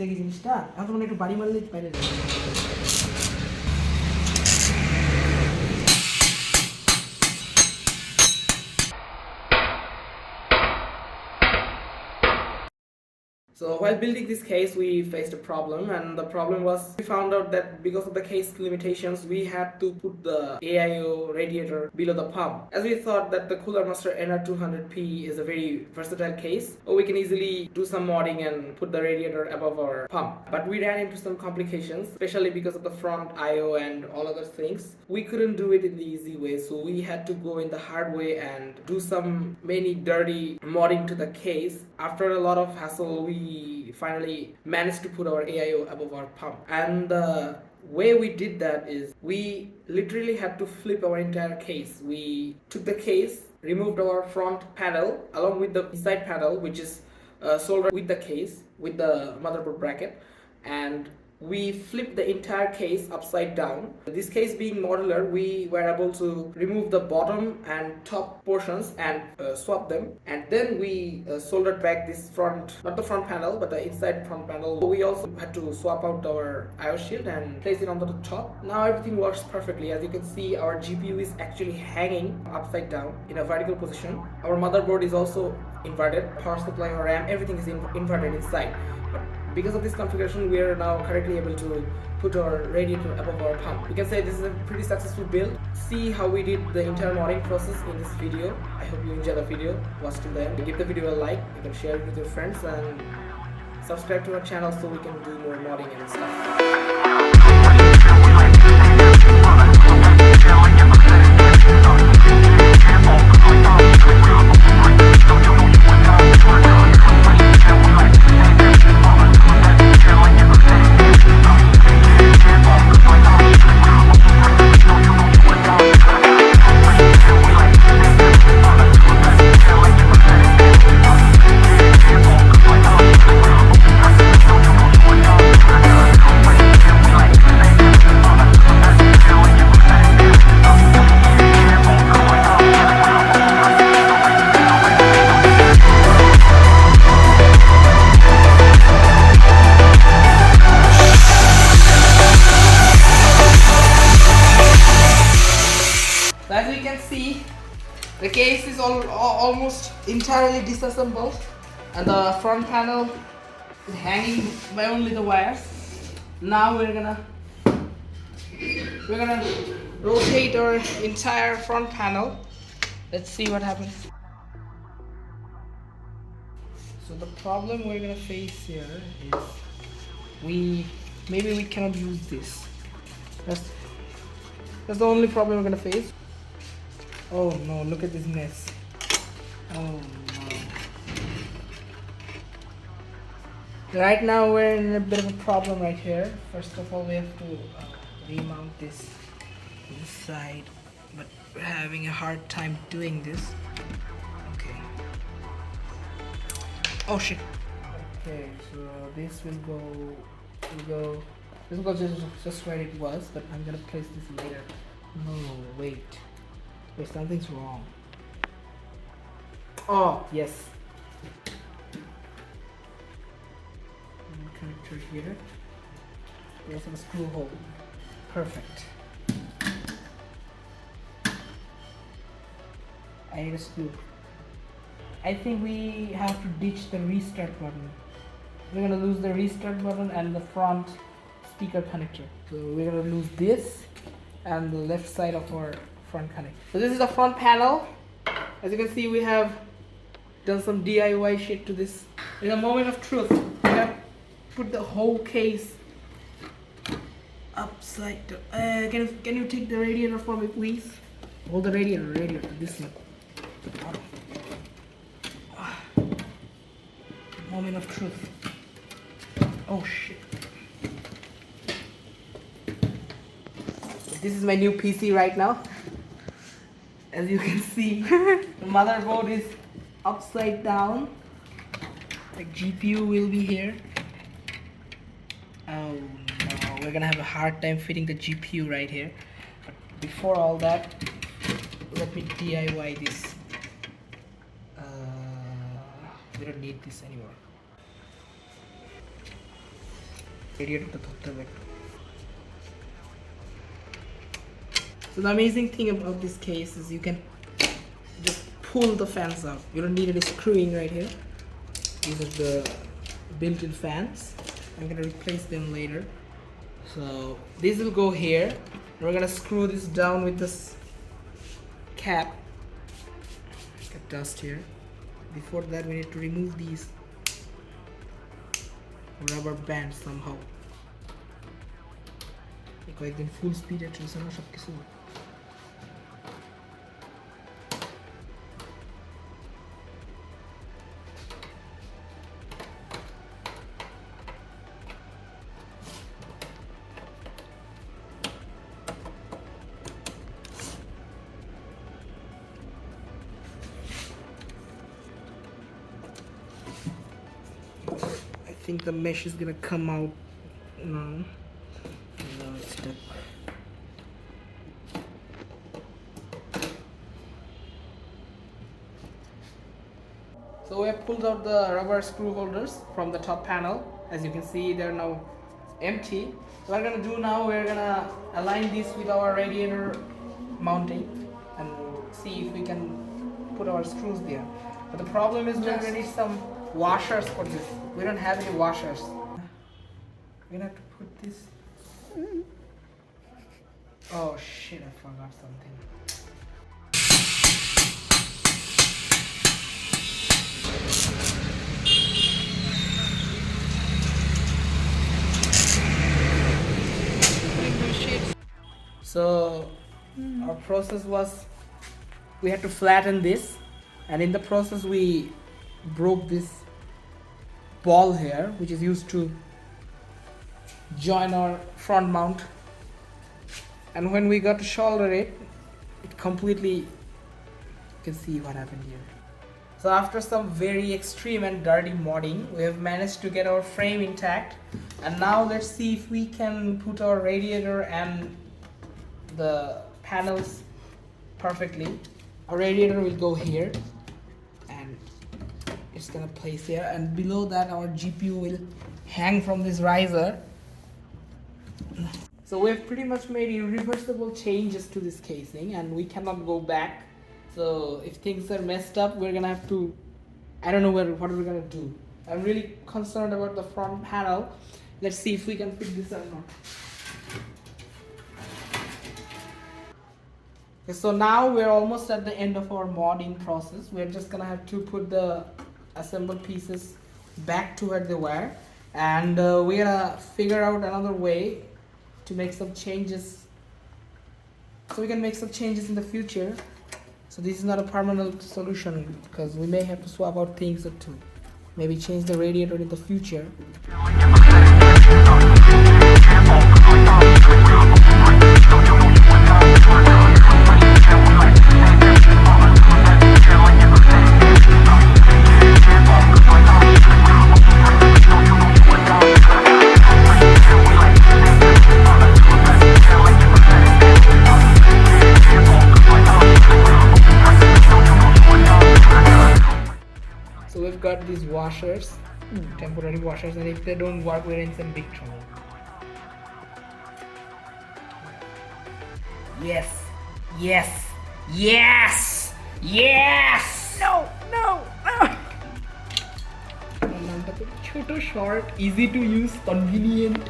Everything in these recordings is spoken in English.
দেখছে কি জিনিসটা এখন একটু বাড়ি মারলেই বাইরে যাবে। So while building this case, we faced a problem, and the problem was we found out that because of the case limitations, we had to put the AIO radiator below the pump. As we thought that the Coolermaster NR200P is a very versatile case, or we can easily do some modding and put the radiator above our pump. But we ran into some complications, especially because of the front IO and all other things. We couldn't do it in the easy way, so we had to go in the hard way and do some many dirty modding to the case. After a lot of hassle, we finally managed to put our AIO above our pump. And the way we did that is we literally had to flip our entire case. We took the case, removed our front panel along with the side panel, which is soldered with the case with the motherboard bracket, and we flipped the entire case upside down. This case being modular, we were able to remove the bottom and top portions and swap them, and then we soldered back this front, not the front panel but the inside front panel. We also had to swap out our IO shield and place it on the top. Now everything works perfectly. As you can see, our GPU is actually hanging upside down in a vertical position. Our motherboard is also inverted, power supply or RAM, everything is inverted inside. But because of this configuration, we are now correctly able to put our radiator above our pump. You can say this is a pretty successful build. See how we did the entire modding process in this video. I hope you enjoyed the video. Watch till the end. Give the video a like, you can share it with your friends, and subscribe to our channel so we can do more modding and stuff. As you can see, the case is almost entirely disassembled, and the front panel is hanging by only the wires. Now we're gonna rotate our entire front panel. Let's see what happens. So the problem we're gonna face here is maybe we cannot use this. That's the only problem we're gonna face. Oh no, look at this mess. Oh no. Right now we're in a bit of a problem right here. First of all, we have to remount this to the side, but we're having a hard time doing this. Okay. Oh shit. Okay, so this will go just where it was, but I'm gonna place this later. No, wait, something's wrong. Oh yes, connector here. There's a screw hole. Perfect. I need a screw. I think we have to ditch the restart button. We're gonna lose the restart button and the front speaker connector. So we're gonna lose this and the left side of our front connector. So this is the front panel. As you can see, we have done some DIY shit to this. In a moment of truth, we have put the whole case upside down. Can you take the radiator for me, please? Hold the radiator this one. Moment of truth. Oh shit. This is my new PC right now. As you can see, the motherboard is upside down. The GPU will be here. Oh no, we're gonna have a hard time fitting the GPU right here. But before all that, let me DIY this. We don't need this anymore. radiator to the So the amazing thing about this case is you can just pull the fans out. You don't need any screwing right here. These are the built-in fans. I'm gonna replace them later. So this will go here. And we're gonna screw this down with this cap. Got dust here. Before that, we need to remove these rubber bands somehow. কয়েকদিন ফুল স্পিডে চলছে না সবকিছু I think the mesh is gonna come out now. So we have pulled out the rubber screw holders from the top panel. As you can see, they're now empty. So what we're gonna do now, we're gonna align this with our radiator mounting and see if we can put our screws there. But the problem is we're gonna need some washers for this. We don't have any washers. We're gonna have to put this. Oh shit, I forgot something. So our process was we had to flatten this, and in the process we broke this ball here, which is used to join our front mount. And when we got to solder it, it completely, you can see what happened here. So after some very extreme and dirty modding, we have managed to get our frame intact. And now let's see if we can put our radiator and the panels perfectly. Our radiator will go here and it's gonna place here, and below that our GPU will hang from this riser. So we've pretty much made irreversible changes to this casing and we cannot go back. So if things are messed up, we're gonna have to, I don't know what we're gonna do. I'm really concerned about the front panel. Let's see if we can pick this or not. Okay, so now we're almost at the end of our modding process. We're just gonna have to put the assembled pieces back to where they were, and we're gonna figure out another way to make some changes, so we can make some changes in the future. So this is not a permanent solution because we may have to swap out things or two, maybe change the radiator in the future. So we've got these washers, temporary washers, and if they don't work, we're in some big trouble. Yes, yes, yes, yes! No, no, no! নামটা তো ছোট, short, easy to use, convenient.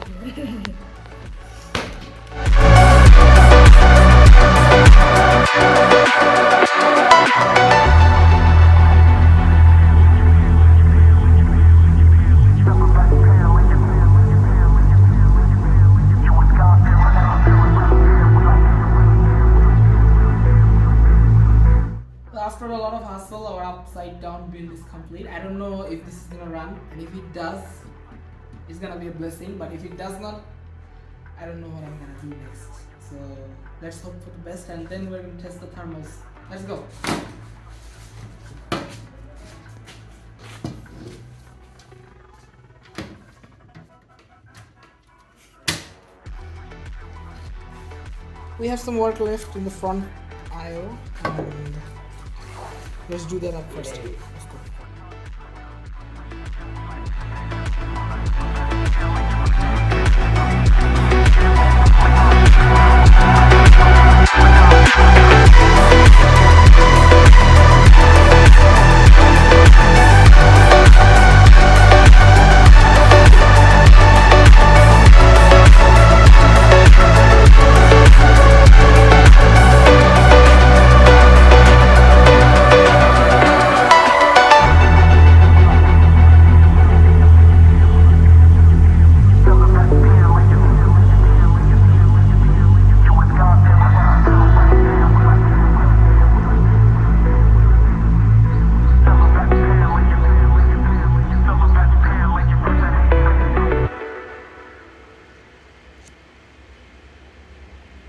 After a lot of hustle, our upside down build is complete. I don't know if this is gonna run, and if it does, it's gonna be a blessing. But if it does not, I don't know what I'm gonna do next. So let's hope for the best, and then we're gonna test the thermals. Let's go. We have some work left in the front I/O, and let's do that up first.